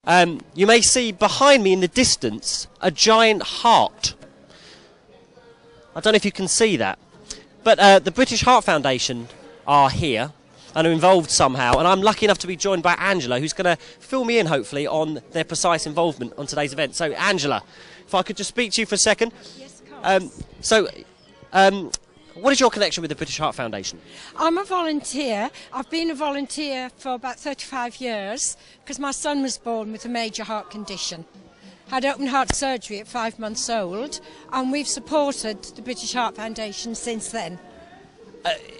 You may see behind me in the distance a giant heart. I don't know if you can see that. But the British Heart Foundation are here and are involved somehow, and I'm lucky enough to be joined by Angela, who's going to fill me in, hopefully, on their precise involvement on today's event. So, Angela, if I could just speak to you for a second. Yes, of course. What is your connection with the British Heart Foundation? I'm a volunteer. I've been a volunteer for about 35 years because my son was born with a major heart condition. Had open heart surgery at 5 months old, and we've supported the British Heart Foundation since then.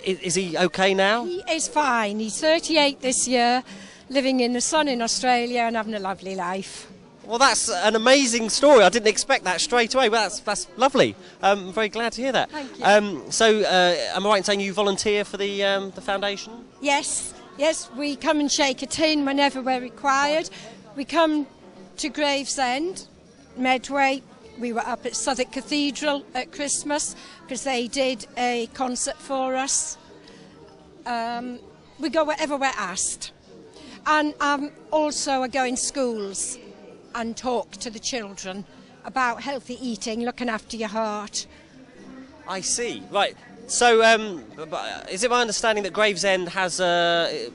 Is he okay now? He is fine. He's 38 this year, living in the sun in Australia and having a lovely life. Well, that's an amazing story. I didn't expect that straight away, but that's lovely. I'm very glad to hear that. Thank you. Am I right in saying you volunteer for the foundation? Yes, we come and shake a tin whenever we're required. We come to Gravesend, Medway. We were up at Southwark Cathedral at Christmas because they did a concert for us. We go wherever we're asked. And also I go in schools and talk to the children about healthy eating, looking after your heart. I see. Right. So, is it my understanding that Gravesend has a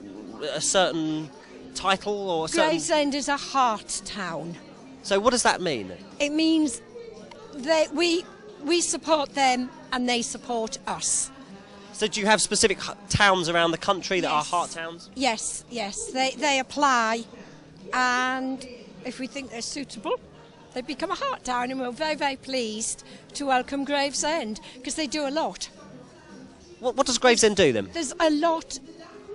certain title or a certain... Gravesend is a heart town. So what does that mean? It means we support them and they support us. So do you have specific towns around the country that are heart towns? Yes. They apply, and if we think they're suitable, they become a heart town, and we're very, very pleased to welcome Gravesend because they do a lot. What does Gravesend do then? There's a lot.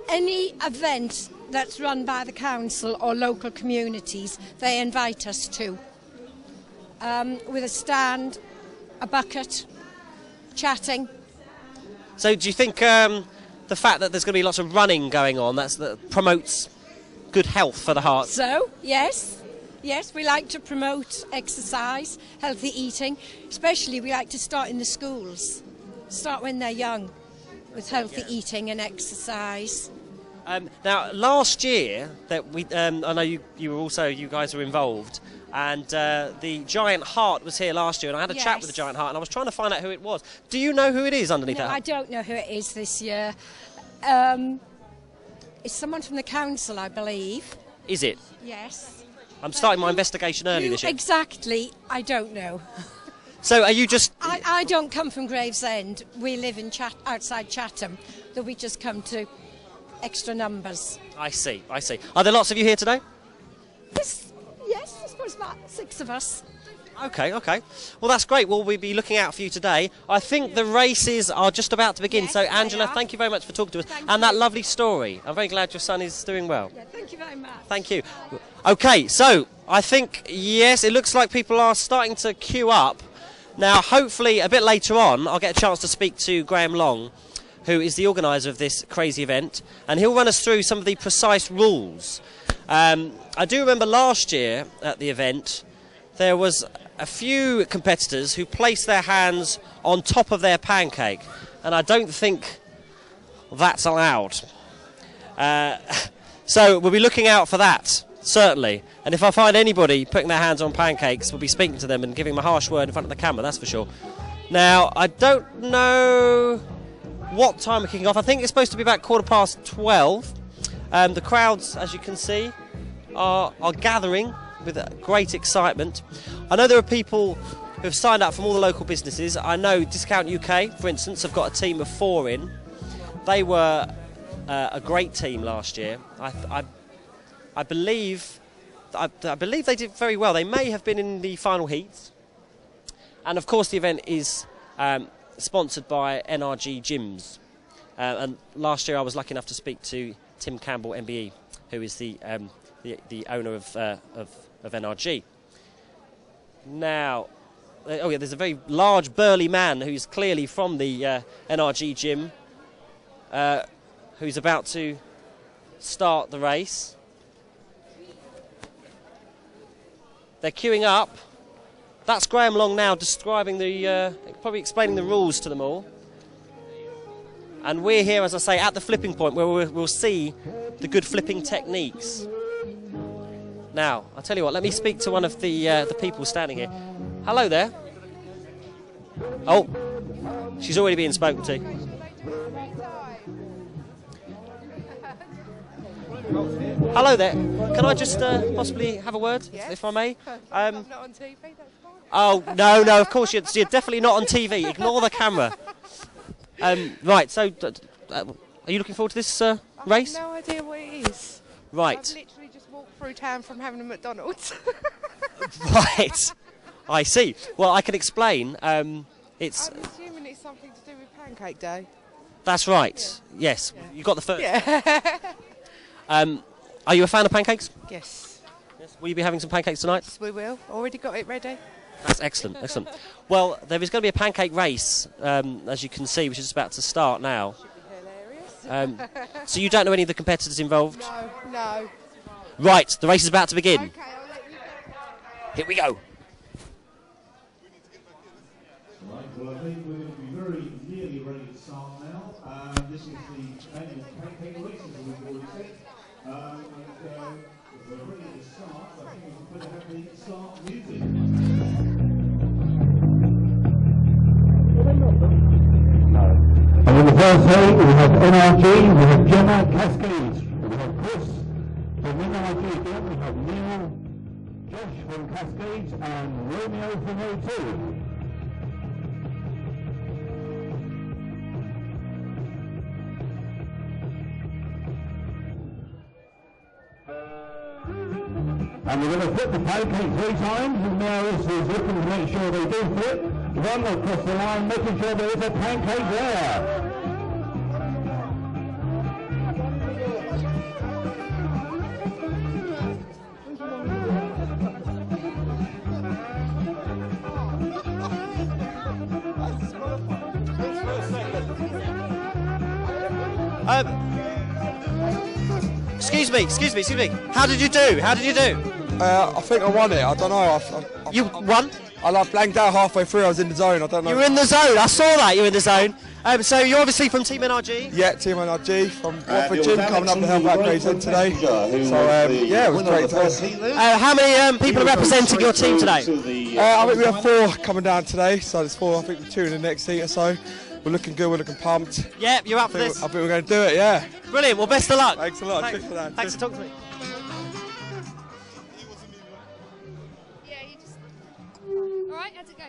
Any event that's run by the council or local communities, they invite us to. With a stand, a bucket, chatting. So do you think the fact that there's going to be lots of running going on, that promotes good health for the heart? So, yes, we like to promote exercise, healthy eating. Especially we like to start in the schools, start when they're young with healthy eating and exercise. Now, last year, that I know you guys were involved, and the giant heart was here last year, and I had a chat with the giant heart, and I was trying to find out who it was. Do you know who it is underneath that? No, I don't know who it is this year. It's someone from the council, I believe. Is it? Yes. I'm starting my investigation early this year. Exactly, I don't know. So are you just... I don't come from Gravesend. We live in outside Chatham, that we just come to extra numbers. I see. Are there lots of you here today? Yes, I suppose about 6 of us. Okay. Well, that's great. We'll be looking out for you today. I think the races are just about to begin. Yes, so, Angela, thank you very much for talking to us. And that lovely story. I'm very glad your son is doing well. Yeah, thank you very much. Thank you. Okay, so I think, yes, it looks like people are starting to queue up. Now, hopefully, a bit later on, I'll get a chance to speak to Graham Long, who is the organiser of this crazy event, and he'll run us through some of the precise rules. I do remember last year at the event, there was a few competitors who placed their hands on top of their pancake, and I don't think that's allowed. So we'll be looking out for that, certainly. And if I find anybody putting their hands on pancakes, we'll be speaking to them and giving them a harsh word in front of the camera, that's for sure. Now, I don't know what time we're kicking off. I think it's supposed to be about 12:15. The crowds, as you can see, are gathering with great excitement. I know there are people who have signed up from all the local businesses. I know Discount UK, for instance, have got a team of 4 in. They were a great team last year. I believe they did very well. They may have been in the final heats. And of course the event is sponsored by NRG Gyms. And last year I was lucky enough to speak to Tim Campbell, MBE, who is the owner of NRG. Now, there's a very large burly man who's clearly from the NRG gym, who's about to start the race. They're queuing up. That's Graham Long now describing probably explaining the rules to them all. And we're here, as I say, at the flipping point where we'll see the good flipping techniques. Now, I'll tell you what, let me speak to one of the people standing here. Hello there. Oh, she's already being spoken to. Hello there. Can I just possibly have a word, if I may? I'm not on TV, that's fine. Oh, no, of course, you're definitely not on TV. Ignore the camera. Right, so, are you looking forward to this race? I have no idea what it is. Right. I've literally just walked through town from having a McDonald's. Right. I see. Well, I can explain. It's. I'm assuming it's something to do with Pancake Day. That's right. Yeah. Yes. Yeah. You got the first. Yeah. Are you a fan of pancakes? Yes. Yes. Will you be having some pancakes tonight? Yes, we will. Already got it ready. That's excellent. Excellent. Well, there is going to be a pancake race, as you can see, which is about to start now. Should be hilarious. So you don't know any of the competitors involved? No. Right. The race is about to begin. Okay, I'll let you go. Here we go. Right, well, I think we're going to be very nearly ready to start now. This is the annual Pancake Races, as we've already said. If we're ready to start, I think we better have the start music. And in the first heat, we have NRG, we have Gemma, Cascades, we have Chris from NRG again, we have Neil, Josh from Cascades, and Romeo from O2. And we're going to flip the pancake 3 times, and now this is looking to make sure they do flip. One across the line, making sure there is a pancake there. Excuse me. How did you do? I think I won it. I don't know. You won? I like blanked out halfway through. I was in the zone. I don't know. You were in the zone. I saw that. You were in the zone. So you're obviously from Team NRG? Yeah, Team NRG from Watford Gym, coming up to help out Gravesend today. So yeah, it was great. How many people are representing your team today? I think we have 4 coming down today. So there's 4. I think we're 2 in the next heat or so. We're looking good. We're looking pumped. Yeah, you're up for this. I think we're going to do it. Yeah. Brilliant. Well, best of luck. Thanks a lot. Thanks for that. Thanks for talking to me. Yeah, you just. Alright, how'd it go?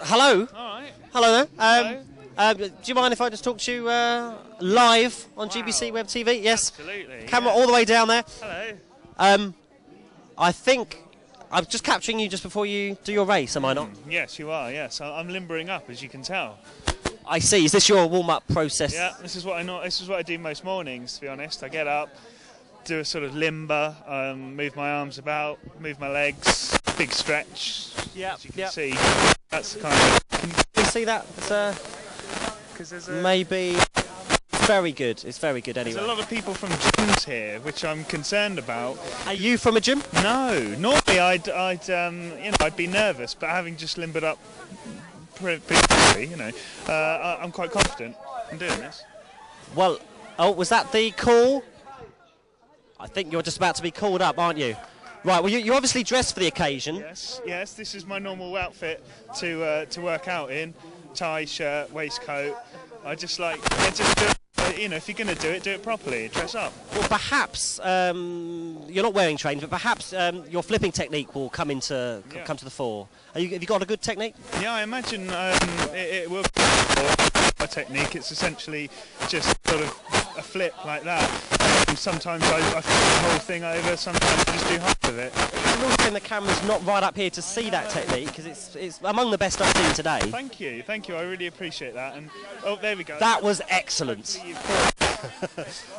Hello. All right. Hello there. Do you mind if I just talk to you live on GBC Web TV? Yes. Absolutely. Camera all the way down there. Hello. I think I'm just capturing you just before you do your race, am I not? Yes, you are. Yes, I'm limbering up, as you can tell. I see. Is this your warm-up process? Yeah, this is what I know. This is what I do most mornings. To be honest, I get up, do a sort of limber, move my arms about, move my legs, big stretch. Yeah. As you can see, that's the kind of. Can you see that? It's maybe. It's very good. It's very good anyway. There's a lot of people from gyms here, which I'm concerned about. Are you from a gym? No. Normally, I'd be nervous, but having just limbered up pretty, I'm quite confident in doing this. Well, was that the call? I think you're just about to be called up, aren't you? Right, well, you're obviously dressed for the occasion. Yes, this is my normal outfit to work out in. Tie, shirt, waistcoat. I just do it, if you're going to do it properly, dress up. Well, perhaps you're not wearing trainers, but perhaps your flipping technique will come to the fore. Have you got a good technique? Yeah, I imagine it will be a technique. It's essentially just sort of a flip like that. Sometimes I flip the whole thing over, sometimes I just do half of it. It's a real shame the camera's not right up here to see that technique, because it's among the best I've seen today. Thank you, I really appreciate that. And oh, there we go. That was excellent.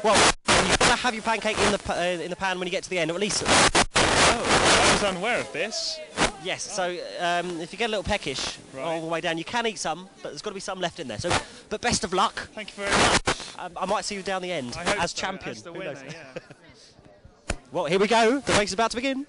Well, you've got to have your pancake in the pan when you get to the end, or at least. Oh, I was unaware of this. Yes, so if you get a little peckish all the way down, you can eat some, but there's got to be some left in there. So, but best of luck. Thank you very much. I might see you down the end as champion. As the winner, yeah. Well, here we go. The race is about to begin.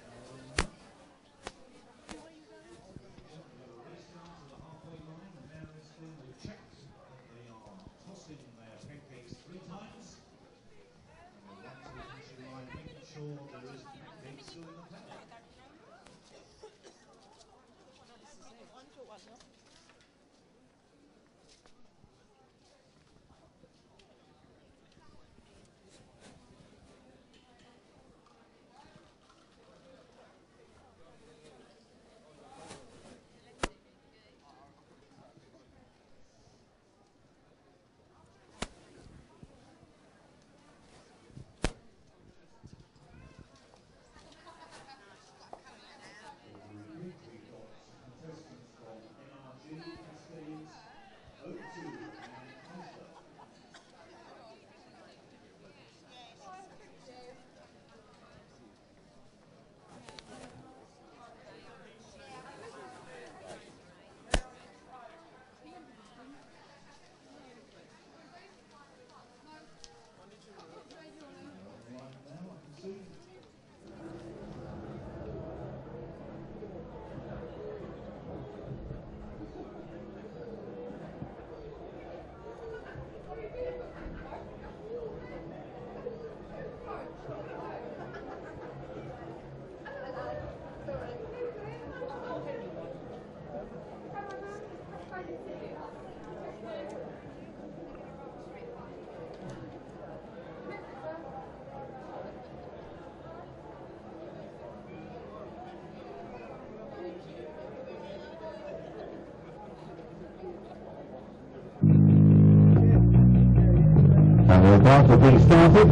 And the class will be started.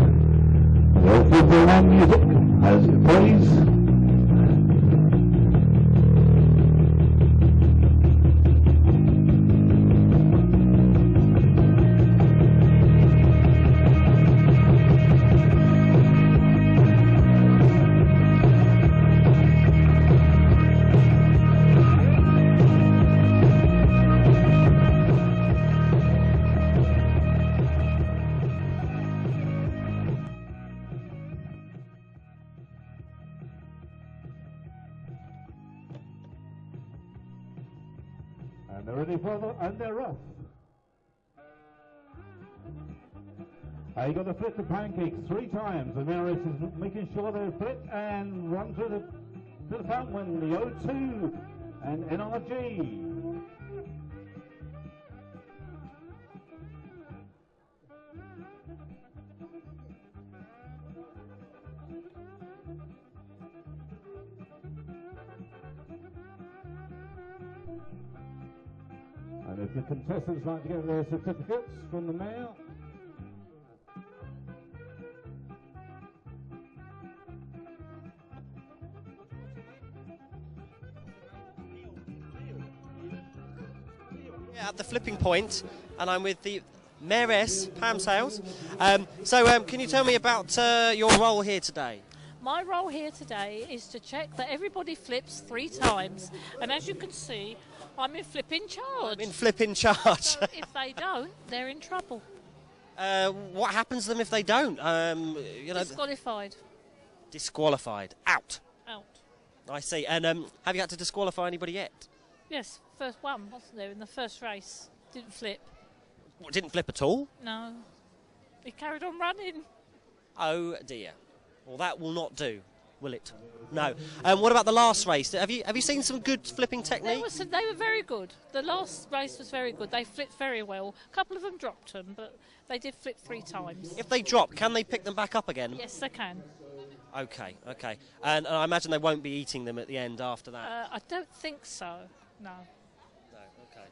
The football and music as it plays. And they're ready for and they're off. You got to flip the pancakes 3 times, and now it's making sure they flip and run through to the front when the O2 and NRG. And if the contestants like to get their certificates from the mayor. At the flipping point, and I'm with the Mayoress, Pam Sales. Can you tell me about your role here today? My role here today is to check that everybody flips 3 times, and as you can see, I'm in flipping charge. I'm in flipping charge. So if they don't, they're in trouble. What happens to them if they don't? Disqualified. Disqualified. Out. Out. I see. And have you had to disqualify anybody yet? Yes, first one, wasn't there, in the first race. Didn't flip. What, didn't flip at all? No. He carried on running. Oh dear. Well, that will not do, will it? No. What about the last race? Have you seen some good flipping technique? They were very good. The last race was very good. They flipped very well. A couple of them dropped them, but they did flip 3 times. If they drop, can they pick them back up again? Yes, they can. Okay. And I imagine they won't be eating them at the end after that. I don't think so. No. No. Okay.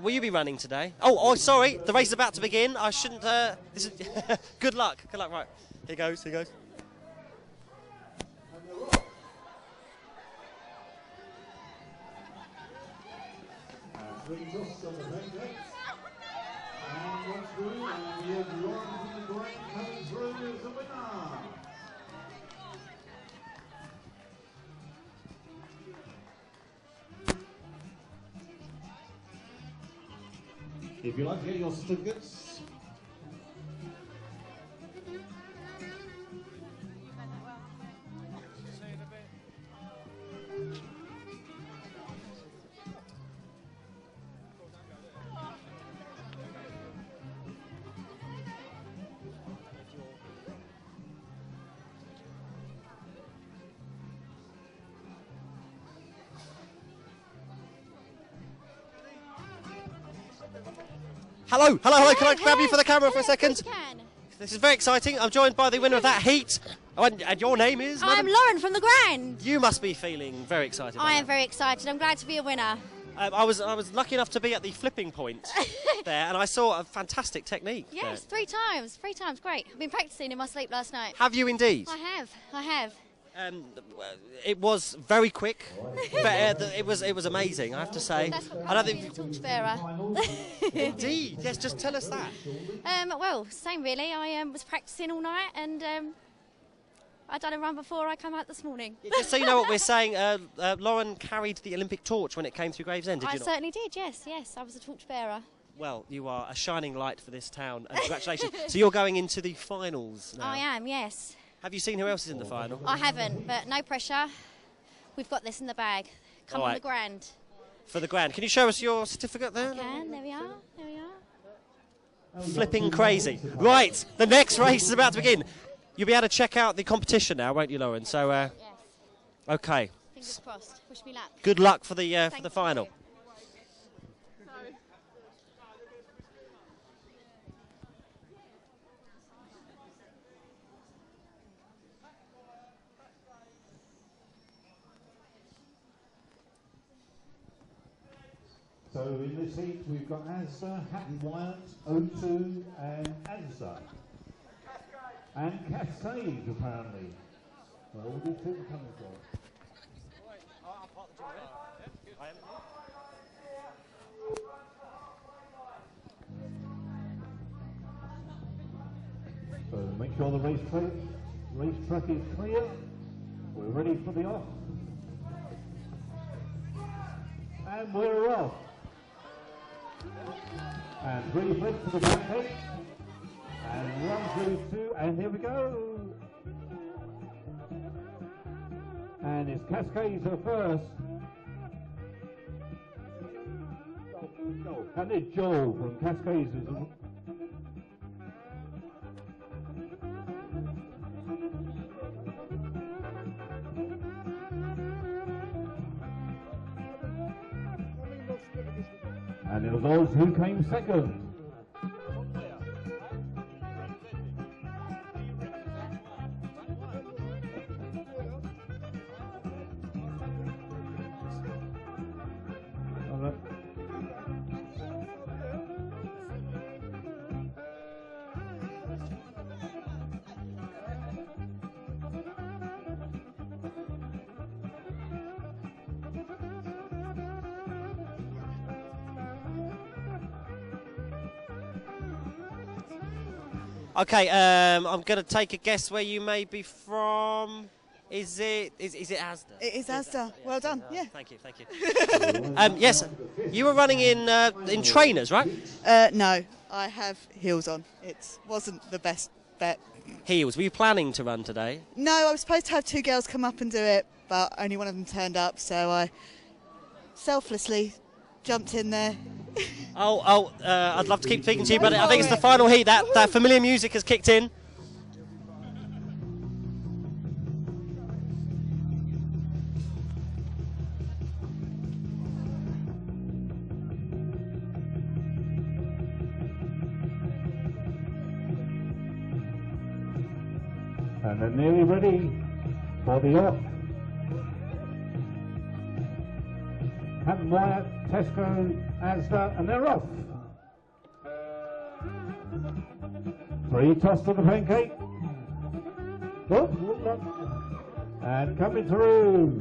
Will you be running today? Oh, sorry. The race is about to begin. I shouldn't. This is good luck. Good luck. Right. Here goes. Brings us on the pancakes. And what's through, and we have Lauren from the Green coming through as the winner. If you'd like to get your certificates, Hello. Can I grab you for the camera for a second? This is very exciting. I'm joined by the winner of that heat. Oh, and your name is? I'm Lauren from the Grand. You must be feeling very excited. I am very excited. I'm glad to be a winner. I was lucky enough to be at the flipping point there, and I saw a fantastic technique. Yes, there. 3 times. 3 times, great. I've been practicing in my sleep last night. Have you indeed? I have. It was very quick, but it was amazing, I have to say. That's what I don't being a torchbearer. Indeed, yes, just tell us that. Well, same really. I was practicing all night and I done a run before I come out this morning. Just so you know what we're saying, Lauren carried the Olympic torch when it came through Gravesend, did you not? I certainly did, yes. I was a torchbearer. Well, you are a shining light for this town, and congratulations. So you're going into the finals now? I am, yes. Have you seen who else is in the final? I haven't, but no pressure. We've got this in the bag. Come on the Grand. For the Grand. Can you show us your certificate there? I can, there we are. Flipping crazy. Right, the next race is about to begin. You'll be able to check out the competition now, won't you, Lauren? So, yes. Okay. Fingers crossed. Wish me luck. Good luck for the final. You. so in this heat we've got Asda, Hatton Wyatt, O2 and Asda. And Cascade apparently. Where all these people coming from? So make sure the racetrack is clear. We're ready for the off. And we're off. And 3 flips to the pancake. And 1 through 2, and here we go. And it's Cascades are first. And it's Joel from Cascades. And it was those who came second. Okay, I'm going to take a guess where you may be from. Is it Asda? It is Asda. Well done. Yeah. Thank you. Yes, you were running in trainers, right? No, I have heels on. It wasn't the best bet. Heels. Were you planning to run today? No, I was supposed to have 2 girls come up and do it, but only one of them turned up, so I selflessly jumped in there. I'd love to keep speaking to you, but I think it's the final heat. That familiar music has kicked in. And they're nearly ready for the off. Hampton Wyatt, Tesco, Asda, and they're off. 3 toss to the pancake. Oh, look. And coming through.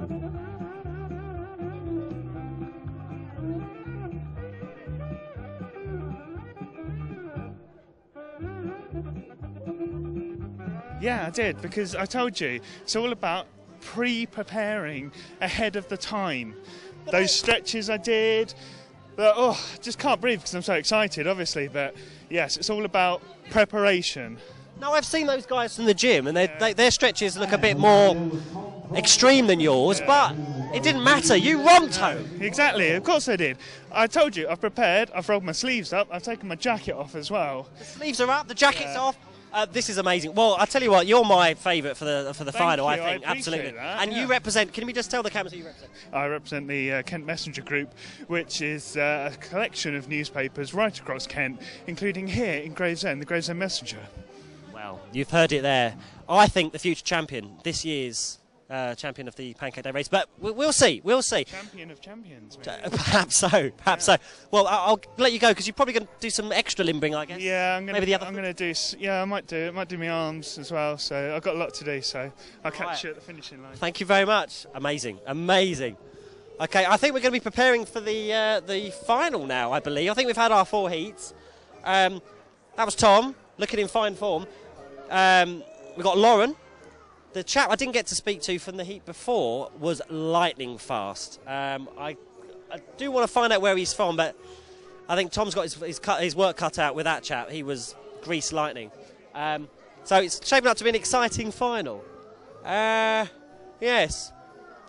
Yeah, I did, because I told you, it's all about pre-preparing ahead of the time. Those stretches I did, but just can't breathe because I'm so excited, obviously, but yes, it's all about preparation. No, I've seen those guys from the gym, and their stretches look a bit more extreme than yours, but it didn't matter. You romped home. Exactly, of course I did. I told you, I've prepared, I've rolled my sleeves up, I've taken my jacket off as well. The sleeves are up, the jacket's off. This is amazing. Well, I tell you what, you're my favourite for the final. You, I think absolutely. That, and you represent. Can we just tell the cameras who you represent? I represent the Kent Messenger Group, which is a collection of newspapers right across Kent, including here in Gravesend, the Gravesend Messenger. Well, you've heard it there. I think the future champion, this year's champion of the Pancake Day race, but we'll see. We'll see. Champion of champions. Perhaps so. Perhaps so. Well, I'll let you go because you're probably going to do some extra limbering, I guess. Yeah, I'm going to do. Yeah, I might do. I might do my arms as well. So I've got a lot to do. So I'll catch you at the finishing line. Thank you very much. Amazing. Amazing. Okay, I think we're going to be preparing for the final now. I believe. I think we've had our 4 heats. That was Tom, looking in fine form. We've got Lauren. The chap I didn't get to speak to from the heat before was lightning fast. I do want to find out where he's from, but I think Tom's got his work cut out with that chap. He was grease lightning. So it's shaping up to be an exciting final. Yes.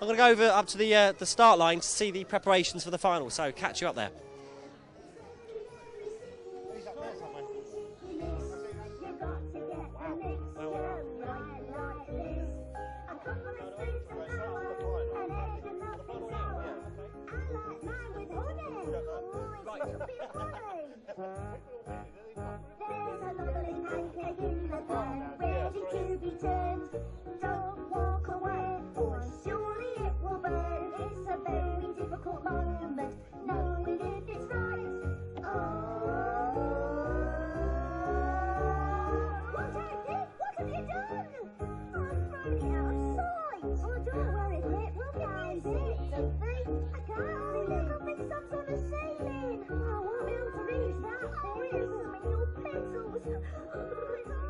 I'm going to go up to the start line to see the preparations for the final, so catch you up there. Don't walk away, or surely it will burn. It's a very difficult moment, knowing if it's right. What have you done? I'm running out of sight. Oh, don't worry, Pip, we'll get it. I can't see the comic subs on the ceiling. I won't be able to reach that. There is some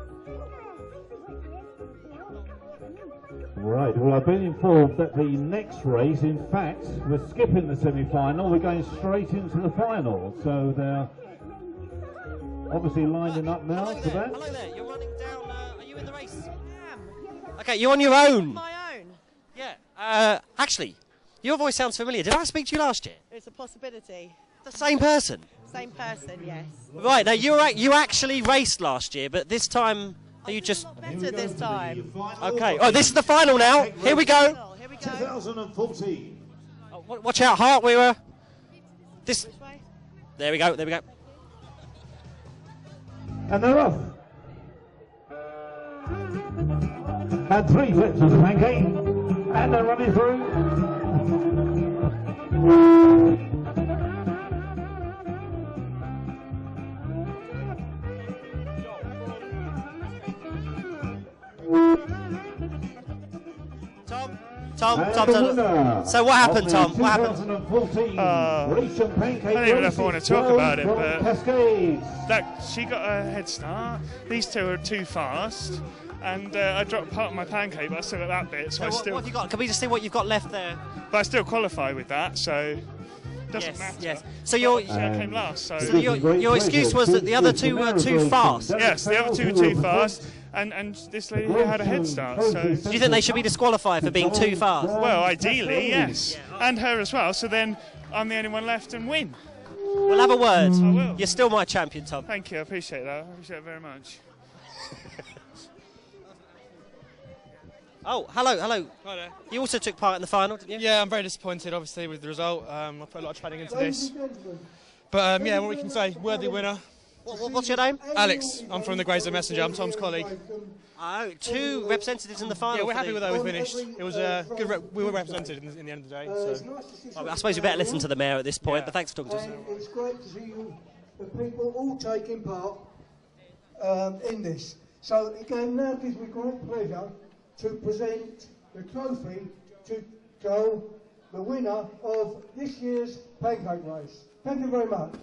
in your pencils. Right, well, I've been informed that the next race, in fact, we're skipping the semi-final, we're going straight into the final. So they're obviously lining up now for that. Hello there, you're running down, are you in the race? I am. Okay, you're on your own. My own? Yeah. Actually, your voice sounds familiar. Did I speak to you last year? It's a possibility. The same person? Same person, yes. Right, now you actually raced last year, but this time... Are you just better this time? Okay. Oh, this is the final now. Here we go. Here we go. 2014. Oh, watch out, Hart. We were. This. There we go. There we go. And they're off. And 3 flips of the pancake. And they're running through. Tom. So what happened, Tom? What happened? I don't even know if I want to talk about it, but she got a head start. These two are too fast, and I dropped part of my pancake, but I still got that bit. So what have you got? Can we just see what you've got left there? But I still qualify with that, so it doesn't matter. Yes. So your I came last. So your excuse was that the other two were too fast. Yes, the other two were too fast. And this lady here had a head start. So do you think they should be disqualified for being too fast? Well, ideally, yes. And her as well. So then I'm the only one left and win. We'll have a word. I will. You're still my champion, Tom. Thank you. I appreciate that. I appreciate it very much. Oh, hello. Hi there. You also took part in the final, didn't you? Yeah, I'm very disappointed, obviously, with the result. I put a lot of training into this. But, yeah, what we can say, worthy winner. What's your name? Alex. I'm from the Gravesend Messenger. I'm Tom's colleague. Oh, 2 representatives in the final. Yeah, we're happy with how we finished. It was good. We were represented in the end of the day. So. Well, I suppose we better listen to the mayor at this point. But thanks for talking to us. It's great to see you, the people, all taking part in this. So again, now it gives me great pleasure to present the trophy to Joe, the winner of this year's pancake race. Thank you very much.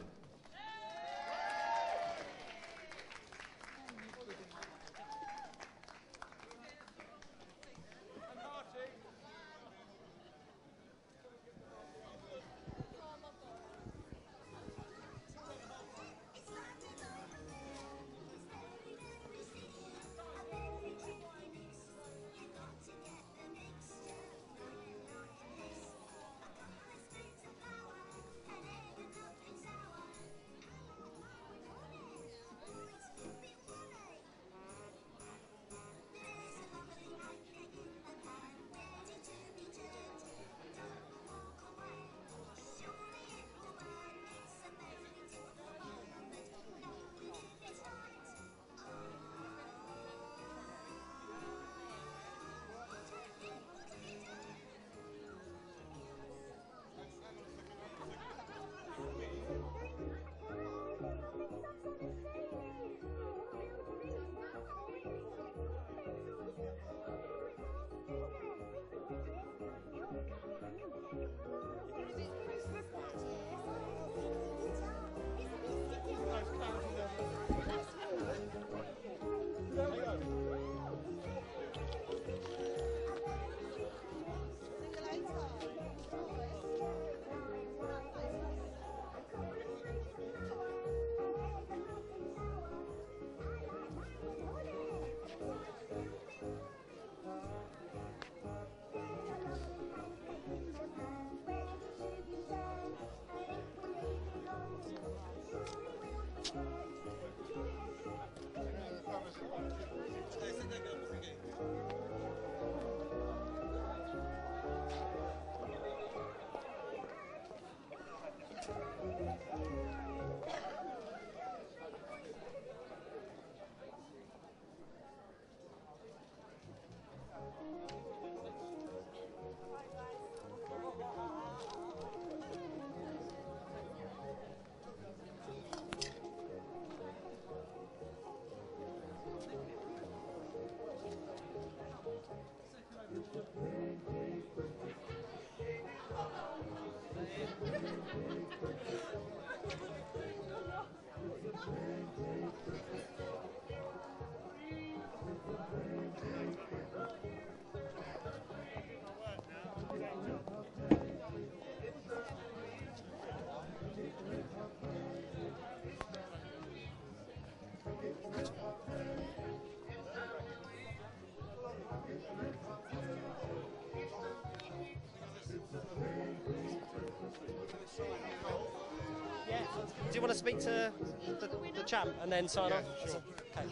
Do you want to speak to the champ and then sign off? Sure. Okay.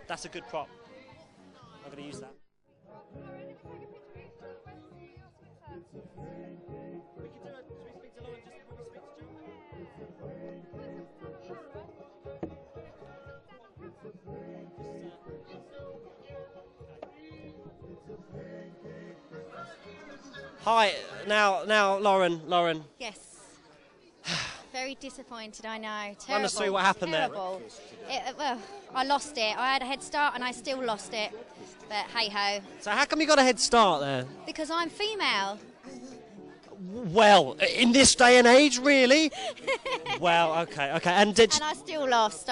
That's a good prop. I'm going to use that. Hi, now, Lauren. Yes. Very disappointed, I know. Terrible. Run us through what happened terrible. There. Well, I lost it. I had a head start and I still lost it. But hey-ho. So how come you got a head start there? Because I'm female. Well, in this day and age, really? Well, okay. And I still lost.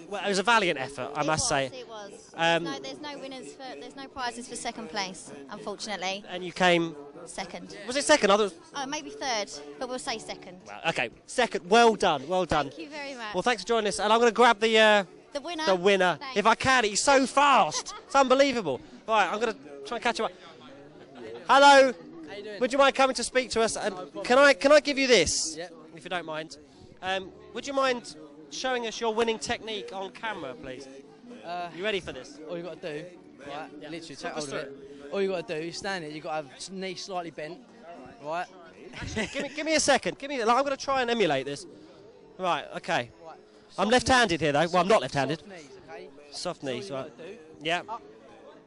Well, it was a valiant effort, I must say. It was. There's no winners there's no prizes for second place, unfortunately. And you came second. Was it second? Oh, maybe third, but we'll say second. Well, okay, second. Well done. Thank you very much. Well, thanks for joining us, and I'm going to grab the winner. The winner, Thanks. if I can. He's so fast. It's unbelievable. Right, I'm going to try and catch him up. Hello. you doing? Would you mind coming to speak to us? And can I give you this? Yep. If you don't mind. Would you mind showing us your winning technique on camera, please? You ready for this? All you got to do, right? Yeah. Literally, Talk take us hold of through it. All you got to do, you stand there. You got to have knee slightly bent, right? give me a second. I'm going to try and emulate this. Right. Okay. I'm left-handed here, though. Well, I'm not left-handed. Soft knees, okay? Soft knees, right? What you gotta do. Yeah.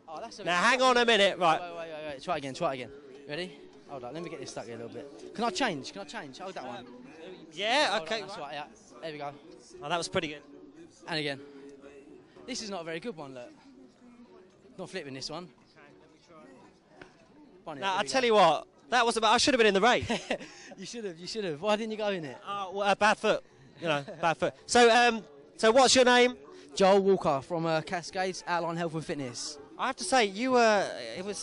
Oh, that's Now, hang on a minute. Right. Wait. Try again. Ready? Hold on. Let me get this stuck here a little bit. Can I change? Hold that one. Yeah. Hold Okay. on, that's right. Yeah. There we go. Oh, that was pretty good. And again. This is not a very good one. Look. Not flipping this one. Now, I tell you what. That was about. I should have been in the race. You should have. Why didn't you go in it? Oh, well, bad foot. Bad foot. So what's your name? Joel Walker from Cascades Outline Health and Fitness. I have to say, you were.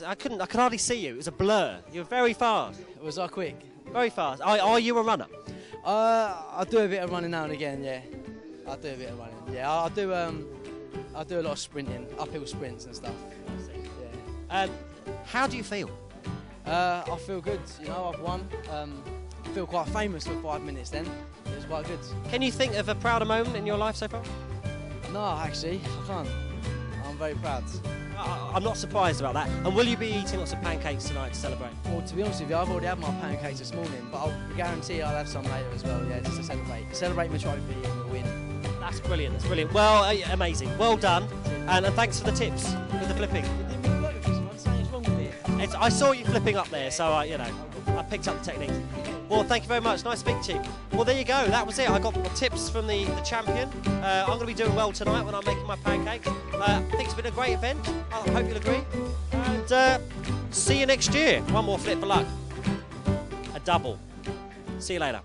I could hardly see you. It was a blur. You were very fast. Was I quick? Very fast. Are you a runner? I do a bit of running now and again. Yeah, I do a bit of running. Yeah, I do a lot of sprinting, uphill sprints and stuff. Yeah. How do you feel? I feel good. I've won. I feel quite famous for 5 minutes. Then it was quite good. Can you think of a prouder moment in your life so far? No, actually, I can't. I'm very proud. I'm not surprised about that. And will you be eating lots of pancakes tonight to celebrate? Well, to be honest with you, I've already had my pancakes this morning, but I'll guarantee I'll have some later as well. Yeah, just to celebrate. Celebrate my trophy and the win. That's brilliant. That's brilliant. Well, amazing. Well done. And thanks for the tips with the flipping. I saw you flipping up there, so I picked up the technique. Well, thank you very much. Nice speaking to you. Well, there you go. That was it. I got my tips from the champion. I'm going to be doing well tonight when I'm making my pancakes. I think it's been a great event. I hope you'll agree. And see you next year. One more flip for luck. A double. See you later.